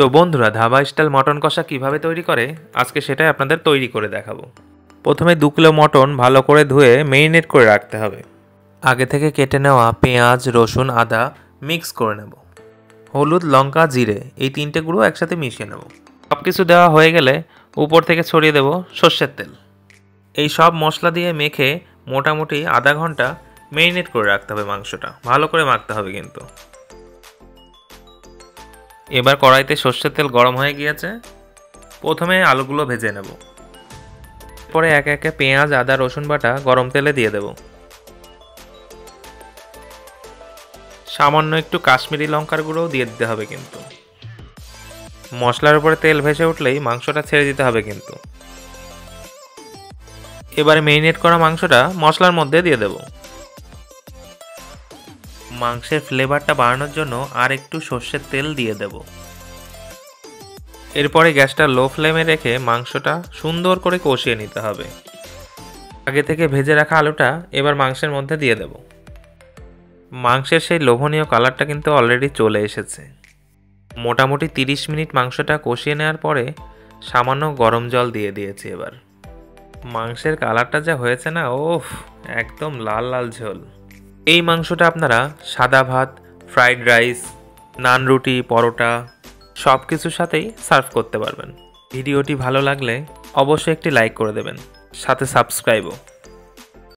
তো বন্ধুরা, dhaba style mutton কষা কিভাবে তৈরি করে আজকে সেটাই আপনাদের তৈরি করে দেখাবো। প্রথমে 2 কিলো মটন ভালো করে ধুয়ে মেরিনেট করে রাখতে হবে। আগে থেকে কেটে নেওয়া পেঁয়াজ, রসুন, আদা মিক্স করে নেব। হলুদ, লঙ্কা, জিরে এই 3টে গুঁড়ো একসাথে মিশিয়ে নেব। সব কিছু দেওয়া হয়ে গেলে উপর থেকে ছড়িয়ে দেব সর্ষের তেল। এই সব মশলা দিয়ে মেখে মোটামুটি আধা ঘন্টা মেরিনেট করে রাখতে হবে। মাংসটা ভালো করে মাখতে হবে কিন্তু। এবার কড়াইতে সর্ষের তেল গরম হয়ে গিয়েছে। প্রথমে আলুগুলো ভেজে নেব। পরে একে একে পেঁয়াজ, আদা, রসুন বাটা গরম তেলে দিয়ে দেব। সামান্য একটু কাশ্মীরি লঙ্কার গুঁড়োও দিয়ে দিতে হবে কিন্তু। মশলার উপরে তেল ভেসে উঠলেই মাংসটা ছেড়ে দিতে হবে কিন্তু। এবারে মেরিনেট করা মাংসটা মশলার মধ্যে দিয়ে দেব। মাংসের ফ্লেভারটা বাড়ানোর জন্য আর একটু সর্ষের তেল দিয়ে দেব। এরপরে গ্যাসটা লো ফ্লেমে রেখে মাংসটা সুন্দর করে কষিয়ে নিতে হবে। আগে থেকে ভেজে রাখা আলুটা এবার মাংসের মধ্যে দিয়ে দেব। মাংসের সেই লোভনীয় কালারটা কিন্তু অলরেডি চলে এসেছে। মোটামুটি 30 মিনিট মাংসটা কষিয়ে নেওয়ার পরে সামান্য গরম জল দিয়ে দিয়েছি। এবার মাংসের কালারটা যা হয়েছে না, ওফ, একদম লাল লাল ঝোল। এই মাংসটা আপনারা সাদা ভাত, ফ্রাইড রাইস, নান, রুটি, পরোটা সব কিছুর সাথেই সার্ভ করতে পারবেন। ভিডিওটি ভালো লাগলে অবশ্যই একটি লাইক করে দেবেন, সাথে সাবস্ক্রাইবও।